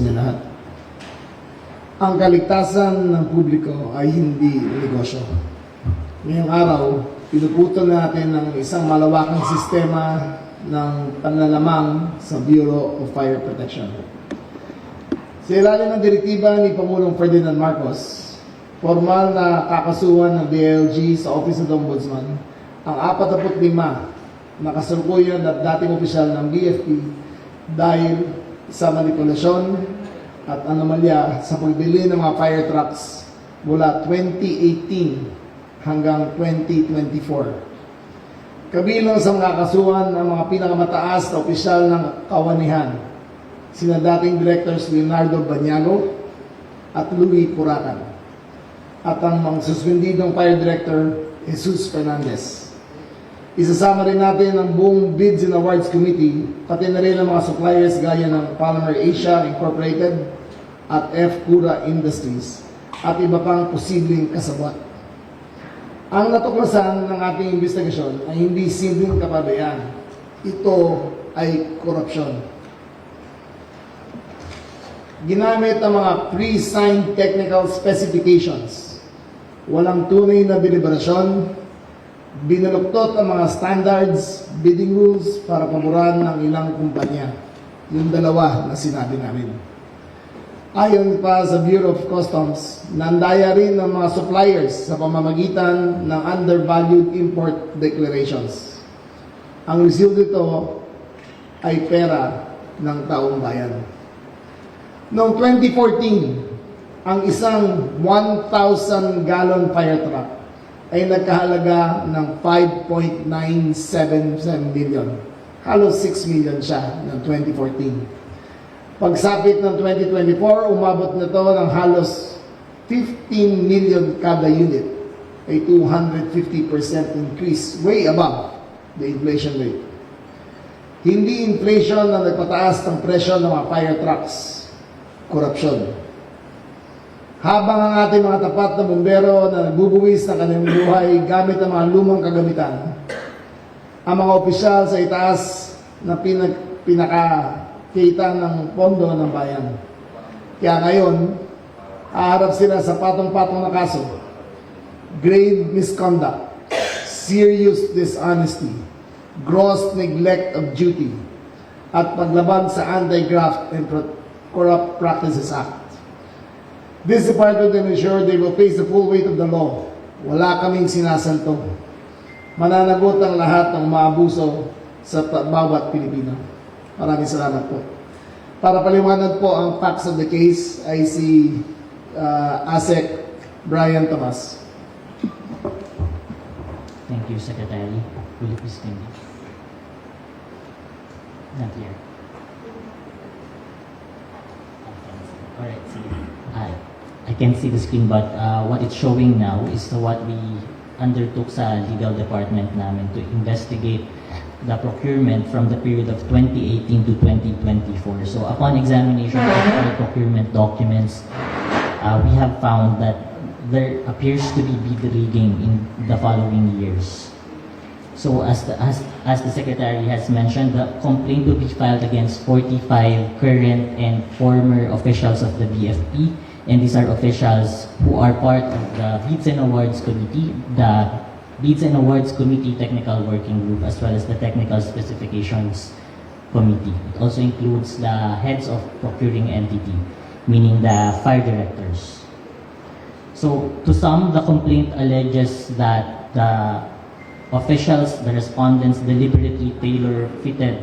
na lahat. Ang kaligtasan ng publiko ay hindi negosyo. Ngayong araw, pinuputol natin ang isang malawakang sistema ng panlalamang sa Bureau of Fire Protection. Sa ilalim ng direktiba ni Pangulong Ferdinand Marcos, formal na kakasuhan ng DILG sa Office of the Ombudsman ang 45 na kasalukuyan at dating opisyal ng BFP dahil sa manipulasyon at anomalya sa pagbili ng mga fire trucks mula 2018 hanggang 2024. Kabilang sa mga kasuhan ang mga pinakamataas na opisyal ng kawanihan, sina dating Directors Leonardo Baniago at Louis Puracan, at ang mga suspendidong Fire Director Jesus Fernandez. Isasama rin natin ang buong Bids and Awards Committee, pati na rin ang mga suppliers gaya ng Polymer Asia Incorporated at F. Cura Industries at iba pang posibleng kasabwat. Ang natuklasan ng ating investigasyon ay hindi simpleng kapabayaan. Ito ay korupsyon. Ginamit ang mga pre-signed technical specifications. Walang tunay na deliberasyon. Binaluktot ang mga standards, bidding rules para paboran ng ilang kumpanya. Yung dalawa na sinabi namin. Ayon pa sa Bureau of Customs, nandaya rin ng mga suppliers sa pamamagitan ng undervalued import declarations. Ang resulta nito ay pera ng taong bayan. Noong 2014, ang isang 1,000 gallon fire truck ay nagkahalaga ng 5.977 million. Halos 6 million siya ng 2014. Pagsapit ng 2024, umabot na ito ng halos 15 million kada unit, ay 250% increase, way above the inflation rate. Hindi inflation ang nagpataas ng presyo ng mga fire trucks, korupsyon. Habang ang ating mga tapat na bumbero na nagbubuwis ng kanilang buhay gamit ang mga lumang kagamitan, ang mga opisyal sa itaas na pinakakita ng pondo ng bayan. Kaya ngayon, haharap sila sa patong-patong na kaso: grave misconduct, serious dishonesty, gross neglect of duty, at paglabag sa Anti-Graft and Corrupt Practices Act. This department will ensure they will face the full weight of the law. Wala kaming sinasanto. Mananagot ang lahat ng maabuso sa bawat Pilipino. Maraming salamat po. Para paliwanag po ang facts of the case ay si ASEC Brian Tomas. Thank you, Secretary. Will you please stand? Not here. Alright, sige. I can see the screen, but what it's showing now is what we undertook sa legal department namin to investigate the procurement from the period of 2018 to 2024. So upon examination of all procurement documents, we have found that there appears to be bid rigging in the following years. So as the Secretary has mentioned, the complaint will be filed against 45 current and former officials of the BFP, and these are officials who are part of the Bids and Awards Committee, the Bids and Awards Committee Technical Working Group, as well as the Technical Specifications Committee. It also includes the heads of procuring entity, meaning the fire directors. So to sum, the complaint alleges that the officials, the respondents, deliberately tailor-fitted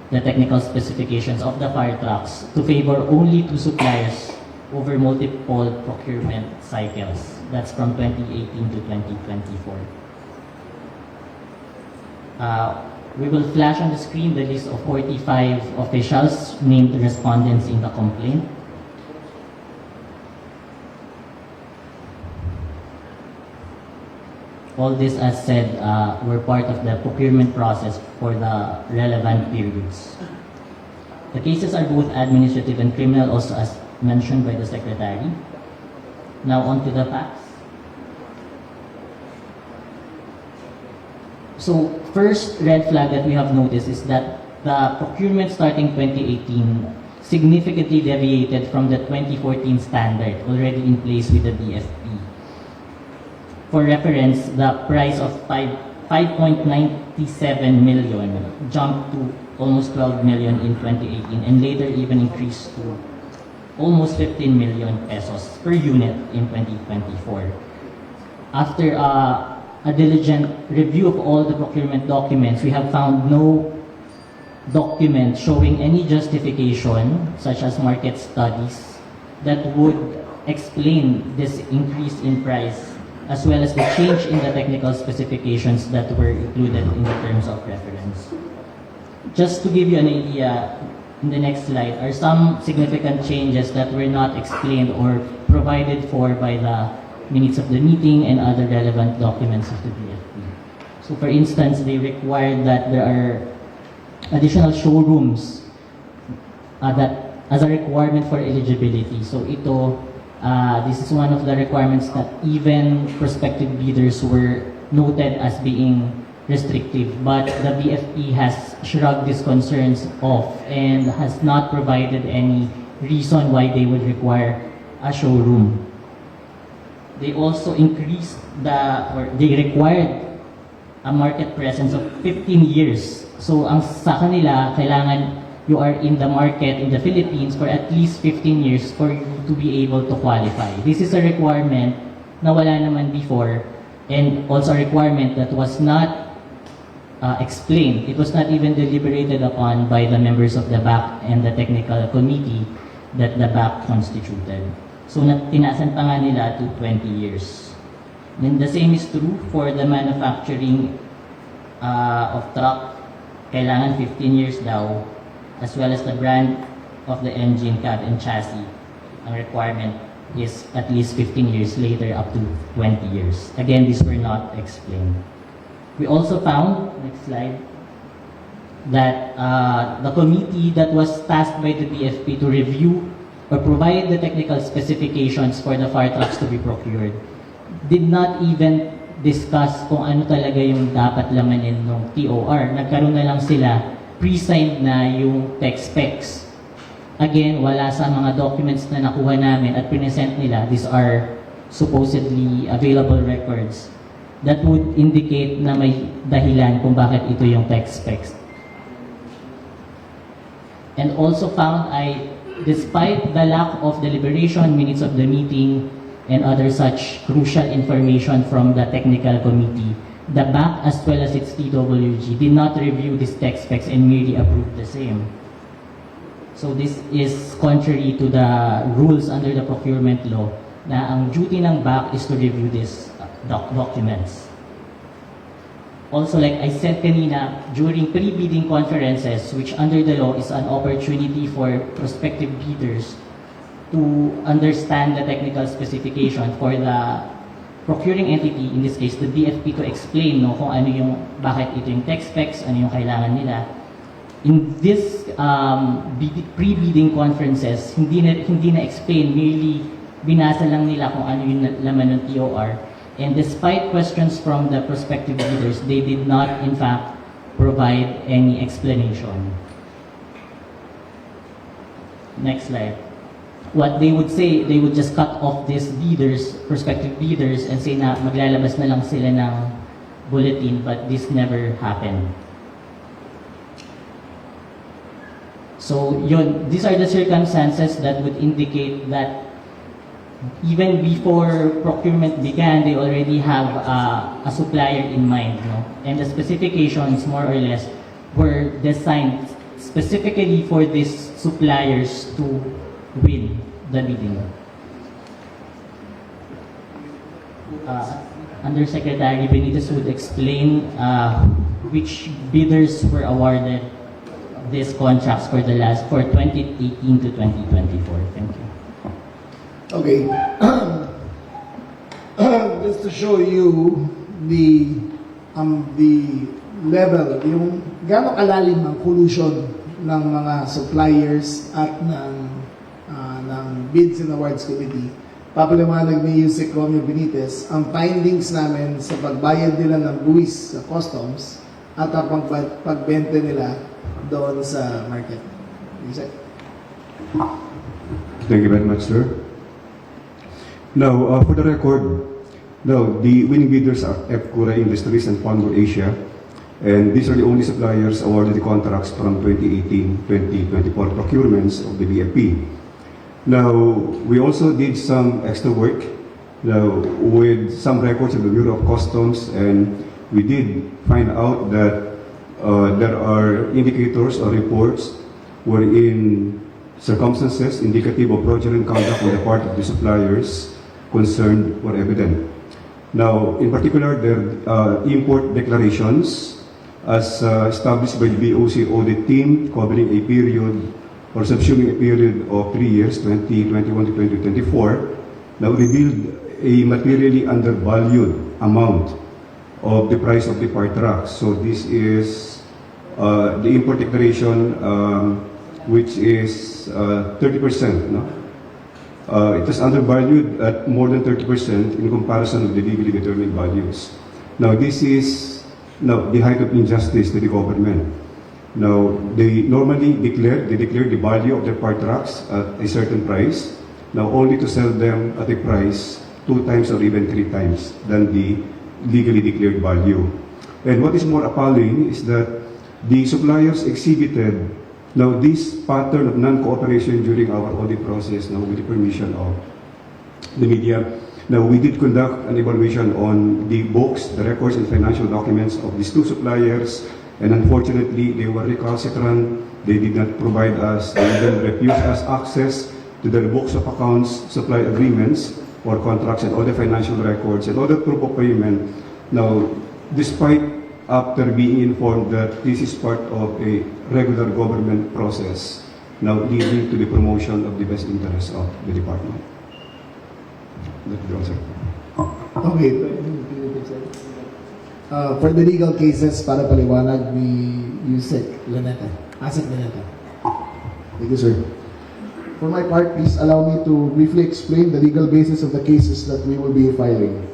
the technical specifications of the fire trucks to favor only two suppliers over multiple procurement cycles. That's from 2018 to 2024. We will flash on the screen the list of 45 officials named respondents in the complaint. All this, as said, were part of the procurement process for the relevant periods. The cases are both administrative and criminal, also as mentioned by the Secretary. Now on to the facts. So first red flag that we have noticed is that the procurement starting 2018 significantly deviated from the 2014 standard already in place with the BFP. For reference, the price of 5.97 million jumped to almost 12 million in 2018 and later even increased to almost 15 million pesos per unit in 2024. After a diligent review of all the procurement documents, we have found no document showing any justification, such as market studies, that would explain this increase in price, as well as the change in the technical specifications that were included in the terms of reference. Just to give you an idea, in the next slide are some significant changes that were not explained or provided for by the minutes of the meeting and other relevant documents of the BFP. So for instance, they required that there are additional showrooms that as a requirement for eligibility. So this is one of the requirements that even prospective bidders were noted as being restrictive, but the BFP has shrugged these concerns off and has not provided any reason why they would require a showroom. They also they required a market presence of 15 years. So ang sa kanila, kailangan you are in the market in the Philippines for at least 15 years for you to be able to qualify. This is a requirement na wala naman before, and also a requirement that was not explained. It was not even deliberated upon by the members of the BAC and the technical committee that the BAC constituted. So tinaasan pa nga nila to 20 years. Then the same is true for the manufacturing of truck. Kailangan 15 years daw, as well as the brand of the engine, cab, and chassis. Ang requirement is at least 15 years, later up to 20 years. Again, these were not explained. We also found, next slide, that the committee that was tasked by the BFP to review or provide the technical specifications for the fire trucks to be procured did not even discuss kung ano talaga yung dapat lamanin ng TOR. Nagkaroon na lang sila, pre-signed na yung tech specs. Again, wala sa mga documents na nakuha namin at present nila. These are supposedly available records that would indicate na may dahilan kung bakit ito yung tech specs. And also found despite the lack of deliberation, minutes of the meeting, and other such crucial information from the technical committee, the BAC as well as its TWG did not review these tech specs and merely approved the same. So this is contrary to the rules under the procurement law na ang duty ng BAC is to review these documents. Also, like I said kanina, during pre-bidding conferences, which under the law is an opportunity for prospective bidders to understand the technical specification for the procuring entity, in this case, the BFP, to explain kung ano yung, bakit ito yung tech specs, ano yung kailangan nila. In this pre-bidding conferences, hindi na explain, merely binasa lang nila kung ano yung laman ng TOR. And despite questions from the prospective bidders, they did not, in fact, provide any explanation. Next slide. What they would say, they would just cut off these bidders, prospective bidders, and say na maglalabas na lang sila ng bulletin, but this never happened. So these are the circumstances that would indicate that even before procurement began, they already have a supplier in mind, and the specifications, more or less, were designed specifically for these suppliers to win the bidding. Undersecretary Benitez would explain which bidders were awarded these contracts for 2018 to 2024. Thank you. Okay. Just to show you the level, yung gaano kalalim ang collusion ng mga suppliers at ng Bids and Awards Committee. Papaliwanag ni Yusek Romeo Benitez ang findings namin sa pagbayad nila ng buwis sa customs at ang pagbenta nila doon sa market. Yusek? Thank you very much, sir. Now, for the record, now the winning bidders are Epcura Industries and Palmor Asia, and these are the only suppliers awarded the contracts from 2018-2024 procurements of the BFP. Now, we also did some extra work now with some records of the Bureau of Customs, and we did find out that there are indicators or reports wherein circumstances indicative of fraudulent conduct on the part of the suppliers concerned were evident. Now, in particular, their import declarations as established by the BOC audit team covering a period or subsuming a period of 3 years, 2021 to 2024, now revealed a materially undervalued amount of the price of the part trucks. So this is the import declaration, which is 30%. No? It is undervalued at more than 30% in comparison with the legally determined values. Now, this is the height of injustice to the government. Now, they normally declare the value of their part trucks at a certain price, now only to sell them at a price 2 times or even 3 times than the legally declared value. And what is more appalling is that the suppliers exhibited now this pattern of non-cooperation during our audit process, now with the permission of the media. Now, we did conduct an evaluation on the books, the records, and financial documents of these 2 suppliers, and unfortunately, they were recalcitrant. They did not provide us, they even refused us access to their books of accounts, supply agreements, or contracts, and other financial records, and other proof of payment. Now, despite after being informed that this is part of a regular government process, now leading to the promotion of the best interests of the department. That's the answer. Okay. For the legal cases, para paliwanag, we use Laneta. Asset Laneta. Thank you, sir. For my part, please allow me to briefly explain the legal basis of the cases that we will be filing.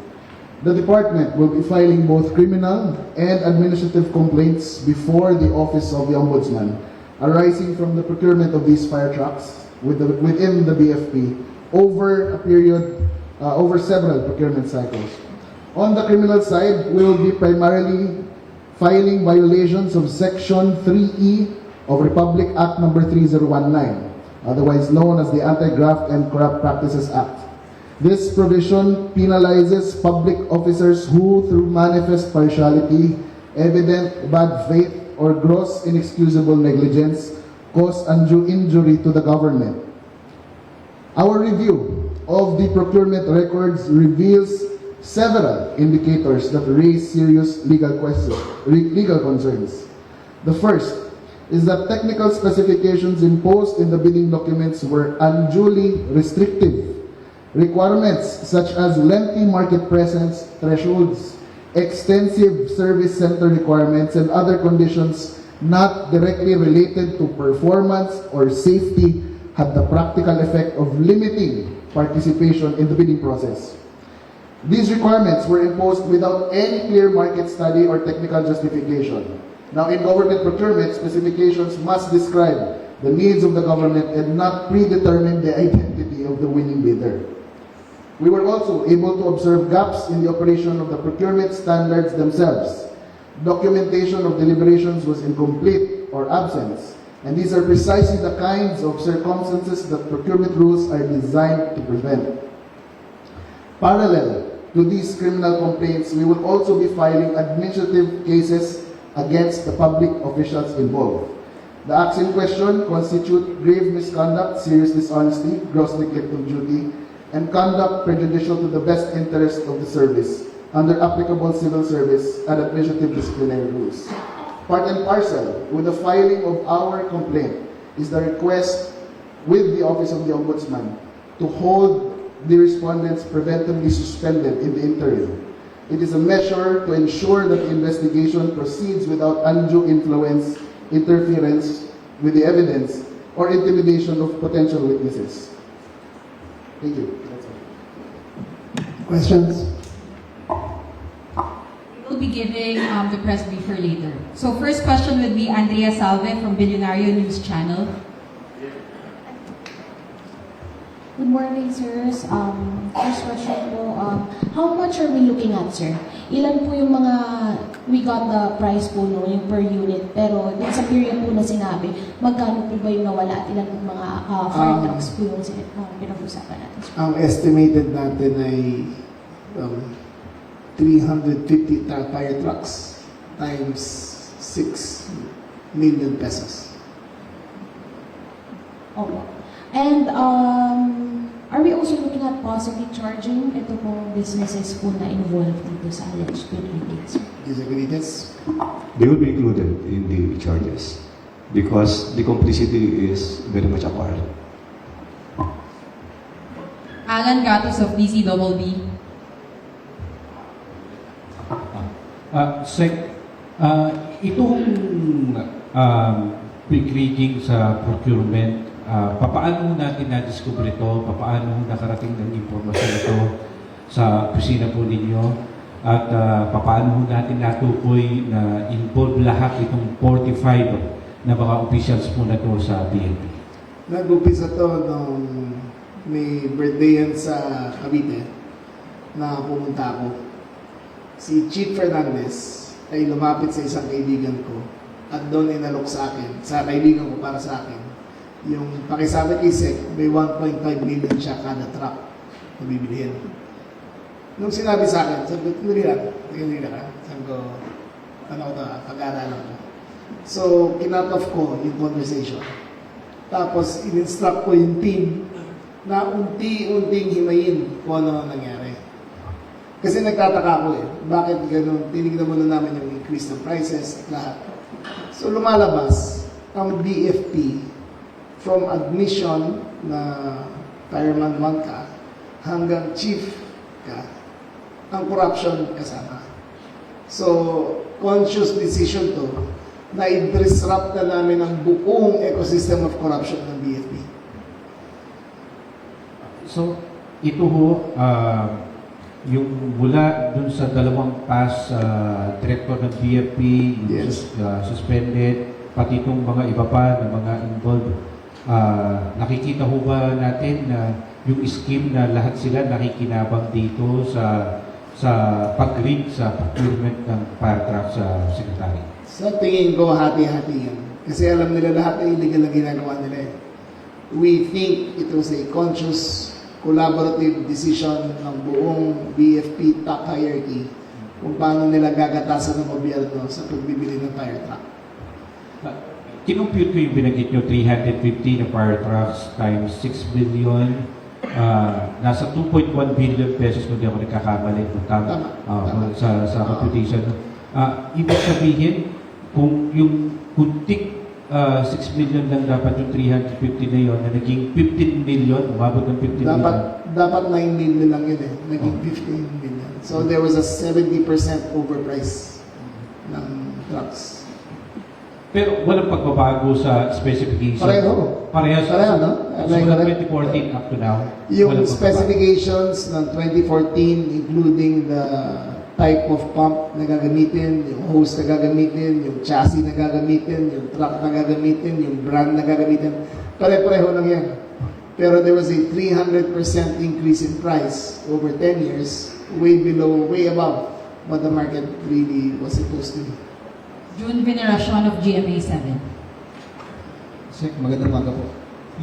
The department will be filing both criminal and administrative complaints before the Office of the Ombudsman arising from the procurement of these fire trucks within the BFP over several procurement cycles. On the criminal side, we will be primarily filing violations of Section 3E of Republic Act No. 3019, otherwise known as the Anti-Graft and Corrupt Practices Act. This provision penalizes public officers who, through manifest partiality, evident bad faith, or gross inexcusable negligence, cause undue injury to the government. Our review of the procurement records reveals several indicators that raise serious legal concerns. The first is that technical specifications imposed in the bidding documents were unduly restrictive. Requirements such as lengthy market presence thresholds, extensive service center requirements, and other conditions not directly related to performance or safety had the practical effect of limiting participation in the bidding process. These requirements were imposed without any clear market study or technical justification. Now, in government procurement, specifications must describe the needs of the government and not predetermine the identity of the winning bidder. We were also able to observe gaps in the operation of the procurement standards themselves. Documentation of deliberations was incomplete or absent, and these are precisely the kinds of circumstances that procurement rules are designed to prevent. Parallel to these criminal complaints, we will also be filing administrative cases against the public officials involved. The acts in question constitute grave misconduct, serious dishonesty, gross neglect of duty, and conduct prejudicial to the best interest of the service under applicable civil service and administrative disciplinary rules. Part and parcel with the filing of our complaint is the request with the Office of the Ombudsman to hold the respondents preventively suspended in the interim. It is a measure to ensure that the investigation proceeds without undue influence, interference with the evidence, or intimidation of potential witnesses. Thank you. That's all. Questions? We'll be giving the press briefer later. So first question would be Andrea Salve from Billionario News Channel. Good morning, sirs. First question po, how much are we looking at, sir? Ilan po yung mga, we got the price po no, yung per unit, pero dun sa period po na sinabi, magkano po ba yung nawala at ilan po mga fire trucks po yung pinag-usapan natin, sir? Ang estimated natin ay 350 fire trucks times 6 million pesos. Opo. And are we also looking at possibly charging ito pong businesses po na involved dito sa alleged duplicate, sir? Is it greatest? They will be included in the charges because the complicity is very much apparent. Alan Gatos of DCBB. Sec, itong quick reading sa procurement, papaano natin na-discover ito? Papaano nakarating ng impormasyon ito sa opisina po ninyo? At papaano natin natukoy na involved lahat itong 45 na mga officials po na ito sa PNP? Nag-umpisa to nung may birthday yan sa Cavite na pumunta ako. Si Chief Fernandez ay lumapit sa isang kaibigan ko at doon inalok sa akin, sa kaibigan ko para sa akin, yung pakisabi kay Sec, may 1.5 million siya kada truck na bibilihin. Nung sinabi sa akin, sabi ko, hindi ka. Sabi ko, ano ko ito, pag-aaralan ko. So, kinat off ko yung conversation. Tapos, in-instruct ko yung team na unti-unting himayin kung ano nangyari. Kasi nagtataka ako bakit ganun? Tinignan muna namin yung increase ng prices at lahat. So, lumalabas ang BFP from admission na fireman 1 ka hanggang chief ka, ang corruption kasama. So, conscious decision to na i-disrupt na namin ang buong ecosystem of corruption ng BFP. So, ito ho, yung mula dun sa dalawang past director ng BFP, yung Yes. suspended, pati itong mga iba pa na mga involved, nakikita ho ba natin na yung scheme na lahat sila nakikinabang dito sa pag-rig sa procurement ng fire truck sa secretary? Sa tingin ko, hati-hati yan. Kasi alam nila lahat na illegal na ginagawa nila. We think it was a conscious, collaborative decision ng buong BFP top hierarchy kung paano nila gagatasan ng gobyerno sa pagbibili ng fire truck. Kinumpute ko yung binanggit nyo, 350 na fire trucks times 6 billion. Nasa 2.1 billion pesos kung di ako nagkakamali. Tama. Sa computation. Ibig sabihin, kung yung kuntik 6 million lang dapat yung 350 na yun, na naging 15 million, umabot ng 15 million. Dapat 9 million lang yun Naging 15 million. So there was a 70% overprice ng trucks. Pero walang pagbabago sa specification. Pareho. Parehas. Pareho, no? Mula 2014 up to now. Yung walang pagbabago. specifications ng 2014, including the type of pump na gagamitin, yung hose na gagamitin, yung chassis na gagamitin, yung truck na gagamitin, yung brand na gagamitin, pare-pareho lang yan. Pero there was a 300% increase in price over 10 years, way below, way above what the market really was supposed to be. June Veneracion of GMA7. Sir, magandang umaga po.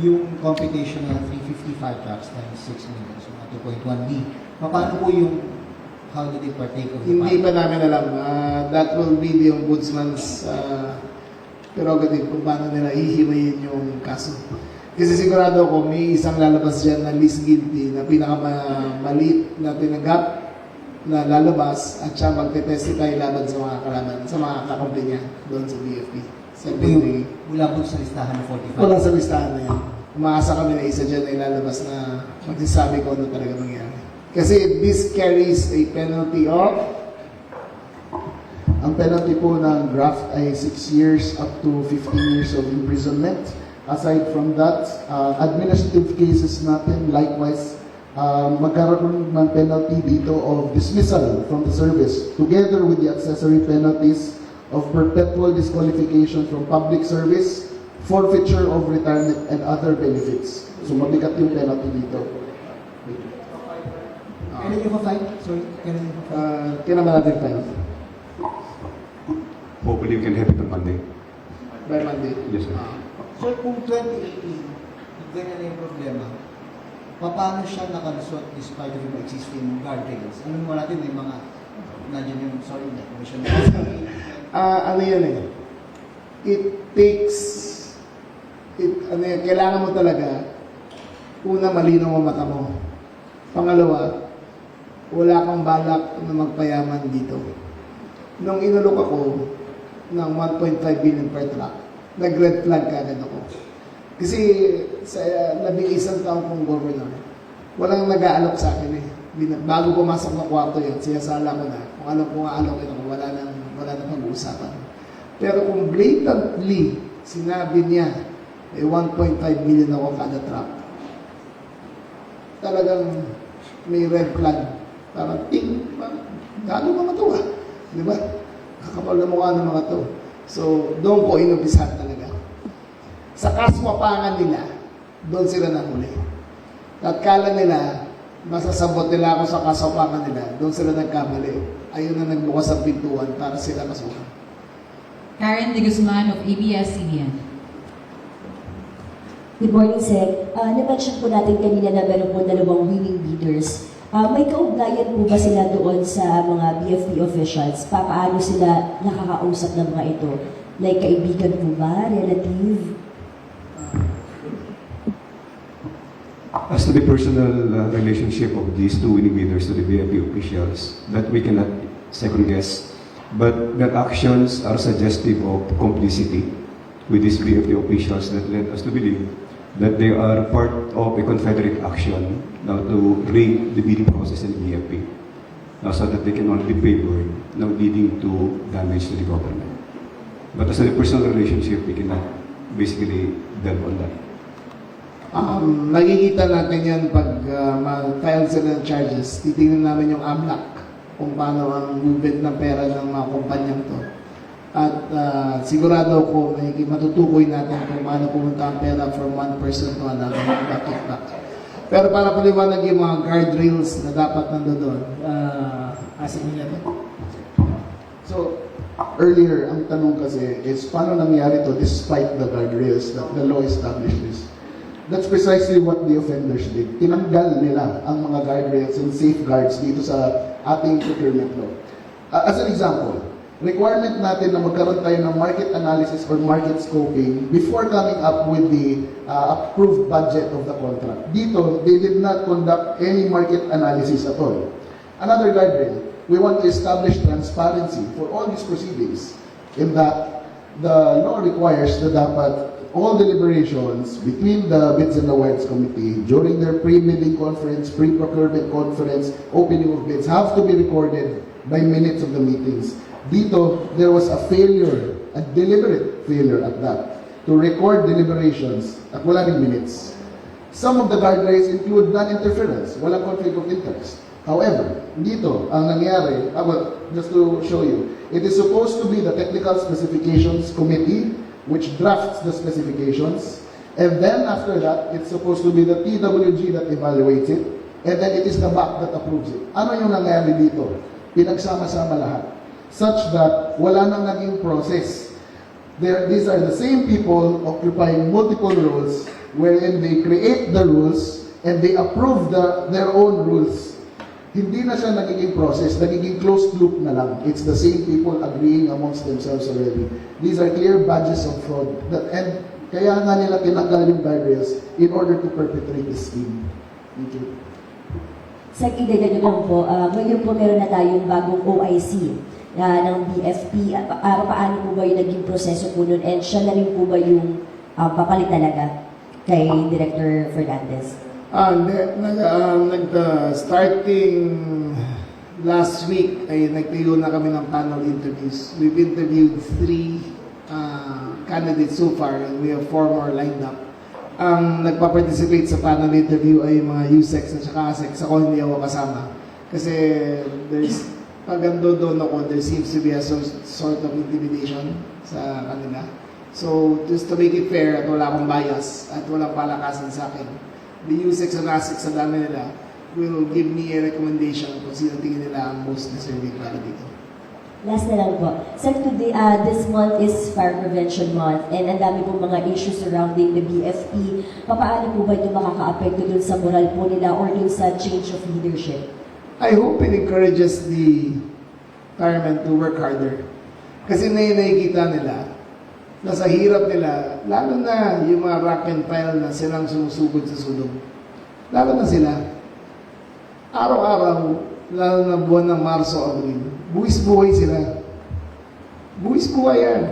Yung computation ng 355 trucks times 6 million, so 2.1 B, paano po yung how did they partake of the Hindi fund? pa namin alam. That will be the ombudsman's prerogative kung paano nila hihimayin yung kaso. Kasi sigurado ako may isang lalabas dyan na least guilty na pinakamaliit na tinanggap na lalabas at siya magte-testify laban sa mga kalaban, sa mga kakampi niya doon sa BFP. Wala po sa listahan ng 45. Walang sa listahan na yan. Umaasa kami na isa dyan ay lalabas na magsasabi ko ano talaga nangyari. Kasi this carries a penalty of, ang penalty po ng graft ay 6 years up to 15 years of imprisonment. Aside from that, administrative cases natin likewise, magkaroon ng penalty dito of dismissal from the service together with the accessory penalties of perpetual disqualification from public service, forfeiture of retirement and other benefits. So mabigat yung penalty dito. Kailan nyo pa-file? Sorry, kailan nyo pa-file? Kailan ba natin file? Hopefully, we can have it on Monday. By Monday? Yes, sir. Sir, kung 2018, ganyan na yung problema, paano siya nakalusot despite of yung existing guardrails? Ano mo natin, may mga, nandiyan yung, sorry, may commission. Ano yan eh? It takes, kailangan mo talaga, una, malinaw ang mata mo. Pangalawa, wala kang balak na magpayaman dito. Nung inulok ako ng 1.5 billion per truck, nag-red flag kagad ako. Kasi sa 11 taong kong governor, walang nag-aalok sa akin eh. Bago pumasok ng kwarto yun, siyasala ko na. Kung ano kung aalokin ako, wala nang pag-uusapan. Pero kung blatantly sinabi niya, 1.5 million ako kada truck, talagang may red flag. Parang, gano'n mga to ah. Di ba? Kakapal na mukha ng mga to. So, doon ko inubisahan talaga. Sa kaswapangan nila, doon sila nahuli. At kala nila, masasabot nila ako sa kaswapangan nila, doon sila nagkamali. Ayun na nagbukas ang pintuan para sila masuhan. Karen De Guzman of ABS-CBN. Good morning, Sec. Na-mention po natin kanina na meron po dalawang winning bidders. May kaugnayan po ba sila doon sa mga BFP officials? Paano sila nakakausap ng mga ito? Like kaibigan po ba? Relative? As to the personal relationship of these two winning bidders to the BFP officials, that we cannot second guess, but their actions are suggestive of complicity with these BFP officials that led us to believe that they are part of a confederate action now to rig the bidding process in the BFP so that they can only be favored, now leading to damage to the government. But as to the personal relationship, we cannot basically delve on that. Nakikita natin yan pag ma-file sila ng charges. Titingnan namin yung AMLAC kung paano ang movement ng pera ng mga kumpanyang to. At sigurado ko matutukoy natin kung paano pumunta ang pera from one person to another, kickback. Pero para paliwanag yung mga guardrails na dapat nandoon, asin niya to. So, earlier, ang tanong kasi is paano nangyari to despite the guardrails that the law established this? That's precisely what the offenders did. Tinanggal nila ang mga guardrails and safeguards dito sa ating procurement law. As an example, requirement natin na magkaroon tayo ng market analysis or market scoping before coming up with the approved budget of the contract. Dito, they did not conduct any market analysis at all. Another guardrail, we want to establish transparency for all these proceedings in that the law requires na dapat all deliberations between the Bids and Awards Committee during their pre-bidding conference, pre-procurement conference, opening of bids have to be recorded by minutes of the meetings. Dito, there was a failure, a deliberate failure at that, to record deliberations at wala ring minutes. Some of the guardrails include non-interference, walang conflict of interest. However, dito, ang nangyari, just to show you, it is supposed to be the Technical Specifications Committee which drafts the specifications, and then after that, it's supposed to be the TWG that evaluates it, and then it is the BAC that approves it. Ano yung nangyari dito? Pinagsama-sama lahat, such that wala nang naging process. These are the same people occupying multiple roles, wherein they create the rules, and they approve their own rules. Hindi na siya nagiging process, nagiging closed loop na lang. It's the same people agreeing amongst themselves already. These are clear badges of fraud. And kaya nga nila tinanggal yung guardrails in order to perpetrate this scheme. Thank you. Sa idagdag lang po, ngayon po meron na tayong bagong OIC ng BFP. Paano po ba yung naging proseso po nun? And siya na rin po ba yung papalit talaga kay Director Fernandez? Starting last week ay nagtayo na kami ng panel interviews. We've interviewed 3 candidates so far and we have 4 more lined up. Ang nagpa-participate sa panel interview ay mga USEX at saka ASEX. Ako hindi ako kasama. Kasi pag doon ako, there seems to be a sort of intimidation sa kanila. So, just to make it fair at wala akong bias at walang palakasan sa akin, the USEC and ASIC sa dami nila will give me a recommendation kung sino tingin nila ang most deserving para dito. Last na lang po. Sir, today, this month is Fire Prevention Month and ang dami pong mga issues surrounding the BFP. Paano po ba ito makaka-apekto dun sa moral po nila or dun sa change of leadership? I hope it encourages the firemen to work harder. Kasi nakikita nila na sa hirap nila, lalo na yung mga rank and file na silang sumusugod sa sulong. Lalo na sila. Araw-araw, lalo na buwan ng Marso, Abril, buwis-buhay sila. Buwis-buhay yan.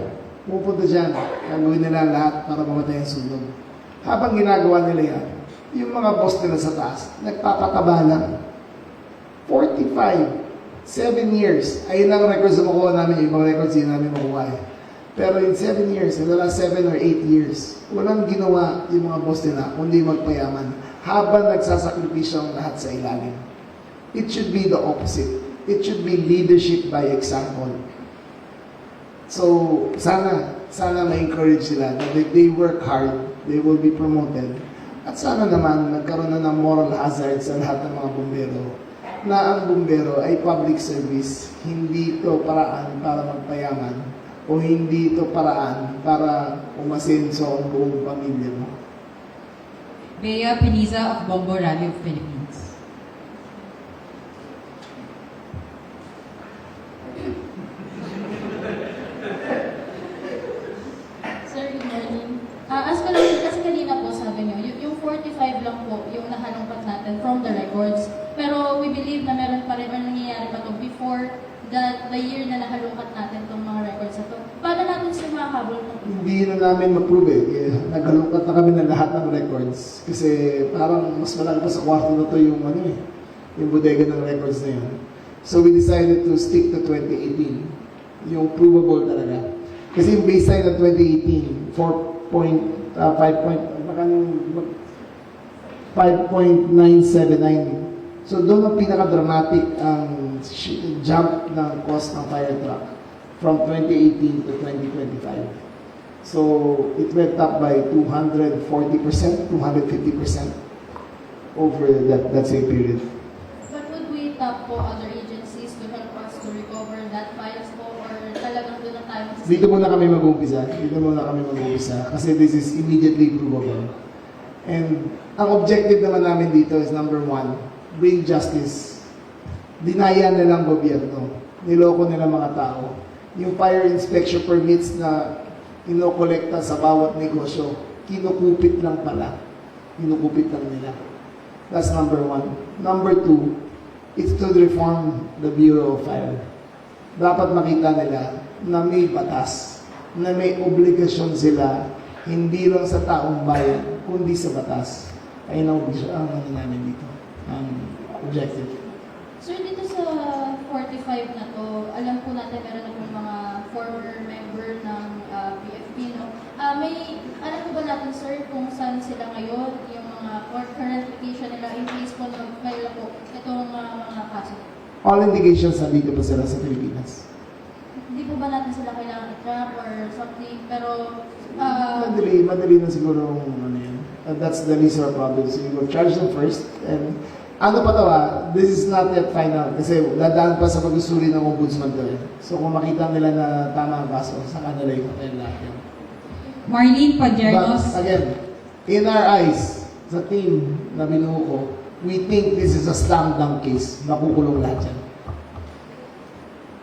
Pupunta dyan. Gagawin nila ang lahat para mamatay ang sulong. Habang ginagawa nila yan, yung mga boss nila sa taas, nagpapataba lang. 45, 7 years. Ayun ang records na makuha namin, yung ibang records hindi namin makuha eh. Pero in 7 years, in the last 7 or 8 years, walang ginawa yung mga boss nila, kundi magpayaman, habang nagsasakripisyo ang lahat sa ilalim. It should be the opposite. It should be leadership by example. So, sana ma-encourage sila that if they work hard, they will be promoted. At sana naman, nagkaroon na ng moral hazard sa lahat ng mga bumbero, na ang bumbero ay public service, hindi ito paraan para magpayaman, o hindi ito paraan para umasenso ang buong pamilya mo. Bea Peniza of Bombo Radio Philippines. Sir, good morning. As ka lang, kasi kanina po sabi niyo, yung 45 lang po yung nahalungkat natin from the records. Pero we believe na meron pa rin, or nangyayari pa to before the year na nahalungkat natin itong mga records na to. Paano natin siya makahabol ng Hindi na namin ma-prove eh. Naghalungkat na kami ng lahat ng records. Kasi parang mas malaki pa sa kwarto na to yung yung bodega ng records na yun. So we decided to stick to 2018. Yung provable talaga. Kasi yung baseline ng 2018, 5.979. So doon ang pinaka-dramatic ang jump ng cost ng fire truck from 2018 to 2025. So it went up by 240%, 250% over that same period. But would we tap po other agencies to help us to recover that files po, or talagang doon na tayo? Dito muna kami mag-uumpisa. Kasi this is immediately provable. And ang objective naman namin dito is number 1, bring justice. Dinaya nilang gobyerno. Niloko nila mga tao. Yung fire inspection permits na inokolekta sa bawat negosyo, kinukupit lang pala. Kinukupit lang nila. That's number 1. Number 2, it's to reform the Bureau of Fire. Dapat makita nila na may batas, na may obligasyon sila, hindi lang sa taong bayan, kundi sa batas. Ayun ang namin dito, ang objective. Sir, dito sa 45 na to, alam po natin meron na pong mga former member ng BFP, no? Alam po ba natin, sir, kung saan sila ngayon, yung mga current location nila, in case po na file po itong mga kaso? All indications na dito pa sila sa Pilipinas. Hindi po ba natin sila kailangan i-trap or something, pero... Madali na siguro yun. That's the least of our problem. So you will charge them first, and ano pa to this is not yet final kasi dadaan pa sa pag-usuli ng ombudsman to eh. So kung makita nila na tama ang kaso, sa kanila yung hotel lahat yan. Marlene Padiernos. But again, in our eyes, sa team na binuo ko, we think this is a slam dunk case. Makukulong lahat yan.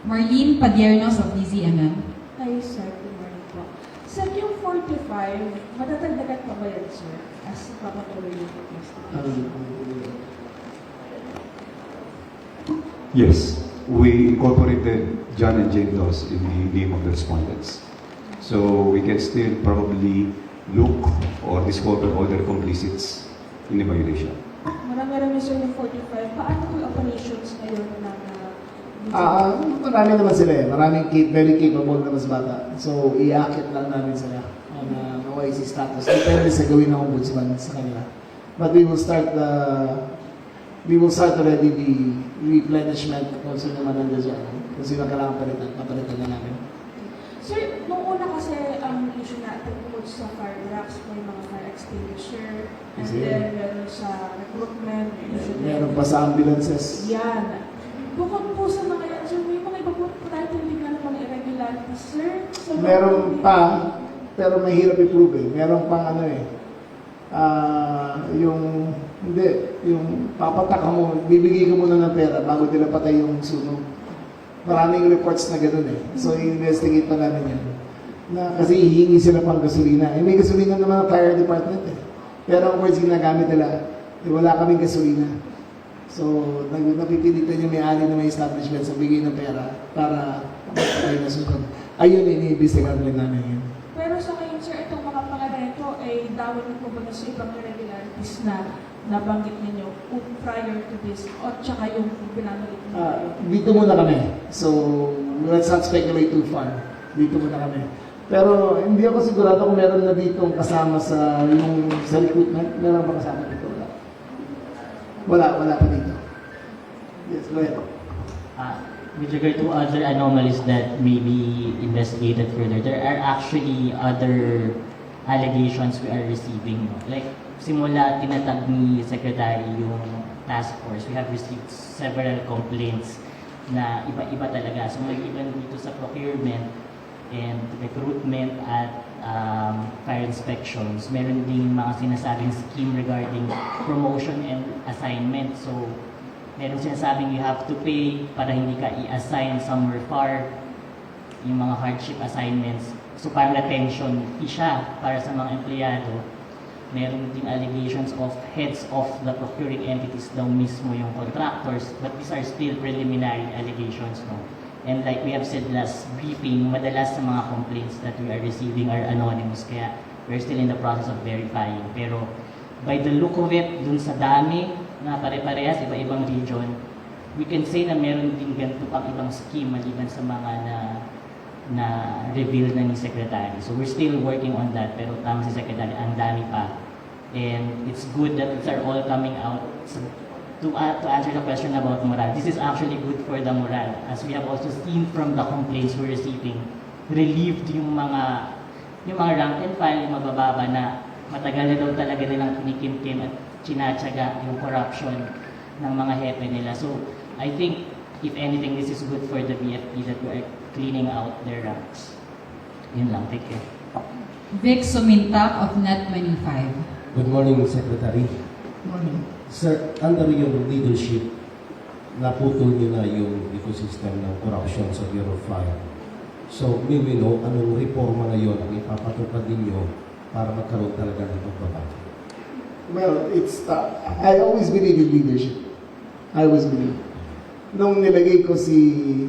Marlene Padiernos of DZMM. Hi, sir. Good morning po. Sir, yung 45, matatagdagan pa ba yan, sir? As papatuloy yung investigation? Yes, we incorporated John and Jane Doss in the name of the respondents. So we can still probably look or discover other complicits in the violation. Marami-rami, sir, yung 45. Paano po yung operations ngayon ng Marami naman sila eh. Maraming very capable na mas bata. So, iakit lang namin sila on OIC status. Depende sa gawin ng ombudsman sa kanila. But we will start already the replenishment kung sino naman nandiyan dyan. Kung sino kailangan papalitan na namin. Sir, nung una kasi ang issue natin tungkol sa fire trucks, may mga fire extinguisher, and Kasi- then meron sa recruitment, usually. Meron pa sa ambulances. Yan. Bukod po sa mga yan, sir, may mga iba po tayo tuloy na naman irregularities, sir. Sa mga- Meron pa, pero mahirap i-prove eh. Meron pang ano eh. Yung papatak ka mo, bibigay ka muna ng pera bago nila patay yung sunog. Maraming reports na gano'n eh. So, i-investigate pa namin yan. Kasi hihingi sila pang gasolina. Eh, may gasolina naman ang fire department eh. Pero ang words ginagamit nila, wala kaming gasolina. So, napipilitan yung may-ari na may establishment sa bigay ng pera para patay na sunog. Ayun, iniimbestigahan rin namin yun. Pero sa ngayon, sir, itong mga pangalan ito ay dawon po ba na sa ibang irregularities na nabanggit ninyo prior to this o tsaka yung pinangalit ninyo? Dito muna kami. So, let's not speculate too far. Dito muna kami. Pero hindi ako sigurado kung meron na ditong kasama sa recruitment. Meron ba kasama dito? Wala pa dito. Yes, go ahead. With regard to other anomalies that may be investigated further, there are actually other allegations we are receiving. Like, simula tinatag ni Secretary yung task force, we have received several complaints na iba-iba talaga. So, even dito sa procurement and recruitment at fire inspections, meron ding mga sinasabing scheme regarding promotion and assignment. So, meron sinasabing you have to pay para hindi ka i-assign somewhere far, yung mga hardship assignments. So, parang retention fee siya para sa mga empleyado. Meron ding allegations of heads of the procuring entities daw mismo yung contractors, but these are still preliminary allegations, no? And like we have said last briefing, madalas sa mga complaints that we are receiving are anonymous, kaya we're still in the process of verifying. Pero by the look of it, dun sa dami na pare-parehas, iba-ibang region, we can say na meron din ganito pang ibang scheme maliban sa mga na reveal na ni Secretary. So we're still working on that, pero tama si Secretary, ang dami pa. And it's good that these are all coming out. So, to answer the question about morale, this is actually good for the morale. As we have also seen from the complaints we're receiving, relieved yung mga rank and file, yung mabababa na matagal na daw talaga nilang kinikim-kim at chinatsaga yung corruption ng mga hepe nila. So, I think, if anything, this is good for the BFP that we are cleaning out their ranks. Yun lang, take care. Vic Sumintak of Net25. Good morning, Secretary. Morning. Sir, under your leadership, naputol niyo na yung ecosystem ng corruption sa Bureau of Fire. So, may we know anong reforma ngayon ang ipapatupad ninyo para magkaroon talaga ng pagbabago? Well, I always believe in leadership. I always believe. Nung nilagay ko si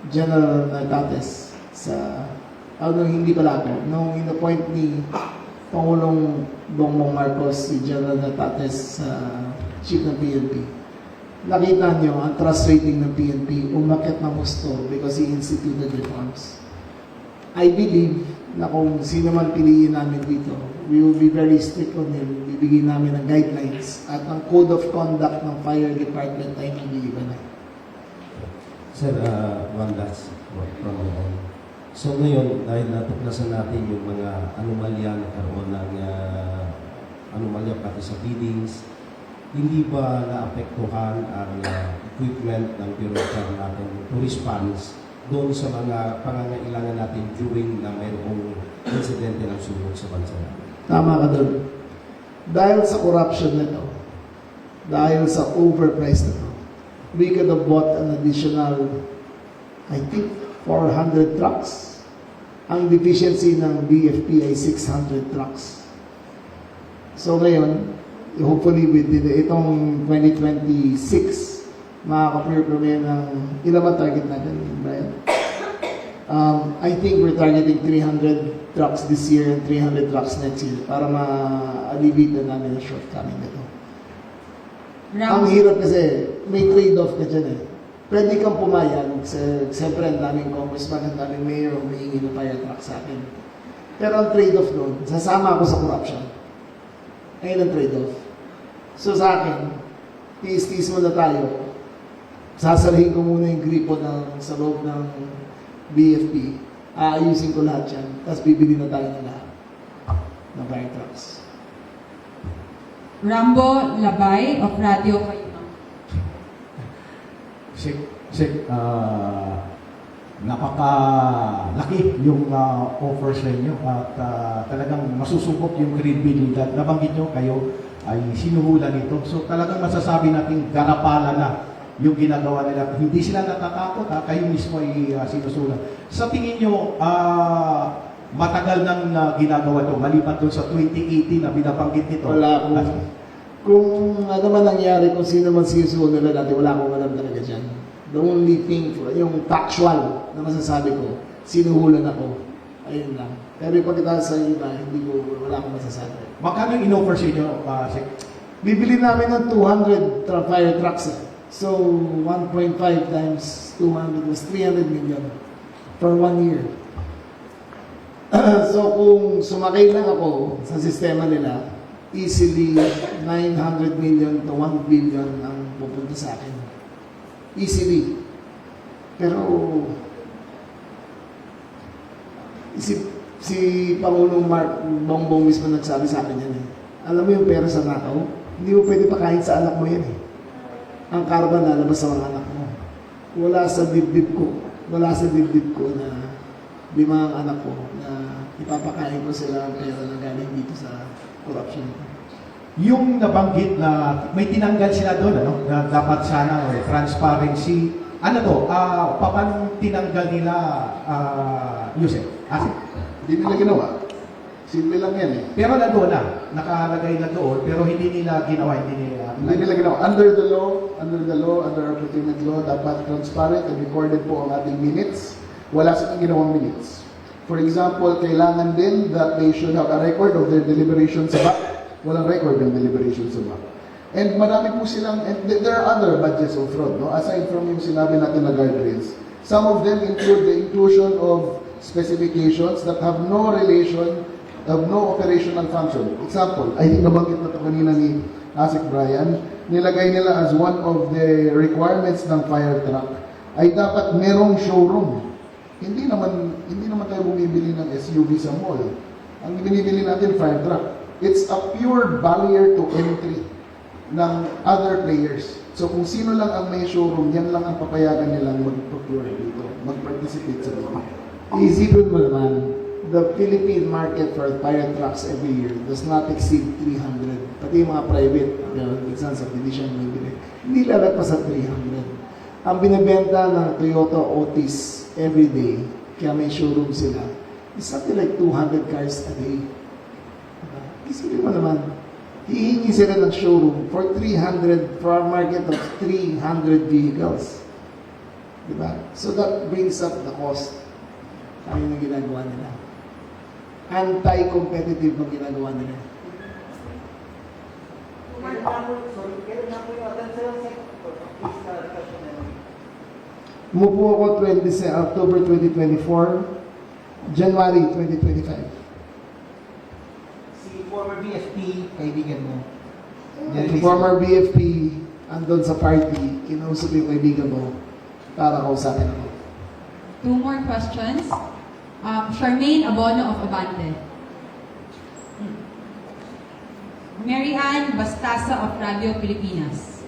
General Natates hindi pala ako, nung in-appoint ni Pangulong Bongbong Marcos si General Natates sa chief ng PNP, nakita niyo ang trust rating ng PNP umakyat ng gusto because he instituted reforms. I believe na kung sino man piliin namin dito, we will be very strict on him. Bibigyan namin ng guidelines at ang code of conduct ng fire department ay mag-iiba na. Sir, one last from my end. So ngayon, dahil natuklasan natin yung mga anomalya, nagkaroon ng anomalya pati sa biddings, hindi ba naapektuhan ang equipment ng Bureau of Fire natin to response doon sa mga pangangailangan natin during na mayroong insidente ng sunog sa bansa natin? Tama ka doon. Dahil sa corruption nito, dahil sa overprice nito, we could have bought an additional, I think, 400 trucks. Ang deficiency ng BFP ay 600 trucks. So ngayon, hopefully within itong 2026, makaka-procure kami ng ilan ba target natin, Brian? I think we're targeting 300 trucks this year and 300 trucks next year para ma-alleviate na namin ang shortcoming nito. Ang hirap kasi may trade-off ka dyan eh. Pwede kang pumayag, siyempre ang daming congressman, ang daming mayor, humihingi ng fire truck sa akin. Pero ang trade-off doon, sasama ako sa corruption. Ayun ang trade-off. So sa akin, tiis-tiis muna tayo. Sasalihin ko muna yung gripo sa loob ng BFP, aayusin ko lahat yan. Tapos bibili na tayo ng lahat ng fire trucks. Rambo Labay of Radio Kayunang. Sek, napakalaki yung offer sa inyo at talagang masusubok yung credibility. Nabanggit nyo kayo ay sinuhulan nito. So talagang masasabi natin garapala na yung ginagawa nila. Hindi sila natatakot, kayo mismo ay sinusulan. Sa tingin nyo, matagal nang ginagawa to maliban doon sa 2018 na binabanggit nito. Wala akong, kung ano man nangyari, kung sino man sinusunan nila dati, wala akong alam talaga dyan. The only thing, yung factual na masasabi ko, sinuhulan ako. Ayun lang. Pero yung pagkita sa iba, hindi ko, wala akong masasabi. Magkano yung in-offer sa inyo, Sek? Bibili namin ng 200 fire trucks. So, 1.5 times 200 was 300 million for 1 year. So, kung sumakay lang ako sa sistema nila, easily 900 million to 1 billion ang pupunta sa akin. Easily. Pero, si Pangulong Mark Bongbong mismo nagsabi sa akin yan eh. Alam mo yung pera sa nakaw? Hindi mo pwede pakain sa anak mo yan eh. Ang karma lalabas sa mga anak mo. Wala sa dibdib ko. Wala sa dibdib ko na 5 anak ko na ipapakain ko sila ang pera na galing dito sa corruption. Yung nabanggit na may tinanggal sila doon, ano, na dapat sana transparency. Ano to? Paano tinanggal nila, Yusef? Hindi nila ginawa. Simple lang yan eh. Pero nandoon na, nakalagay na doon, pero hindi nila ginawa, hindi nila ginawa. Under the law, under our procurement law, dapat transparent and recorded po ang ating minutes. Wala silang ginawang minutes. For example, kailangan din that they should have a record of their deliberations sa back. Walang record ng deliberations sa back. And marami po silang, and there are other budgets of fraud, no? Aside from yung sinabi natin na guardrails. Some of them include the inclusion of specifications that have no relation, have no operational function. Example, I think nabanggit na ito kanina ni Asik Brian, nilagay nila as one of the requirements ng fire truck ay dapat merong showroom. Hindi naman tayo bumibili ng SUV sa mall. Ang binibili natin fire truck. It's a pure barrier to entry ng other players. So kung sino lang ang may showroom, yan lang ang papayagan nilang mag-procure dito, mag-participate sa dito. Isipin mo naman, the Philippine market for fire trucks every year does not exceed 300. Pati yung mga private, minsan sa subdivision, hindi lalagpas sa 300. Ang binibenta ng Toyota Otis every day, kaya may showroom sila, is something like 200 cars a day. Isipin mo naman, hihingi sila ng showroom for 300, for a market of 300 vehicles. Diba? So that brings up the cost. Ano yung ginagawa nila? Anti-competitive ang ginagawa nila. Umupo ako October 2024, January 2025. Former BFP, kaibigan mo. Former BFP, andun sa party, kinausap yung kaibigan mo para kausapin ako. 2 more questions. Charmaine Abono of Abante. Mary Ann Bastasa of Radio Pilipinas.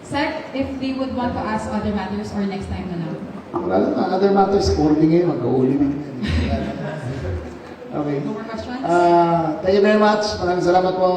Sec, if they would want to ask other matters or next time na lang. Wala lang, other matters, scoring ngayon, mag-uuli din. Okay. 2 more questions. Thank you very much. Maraming salamat po.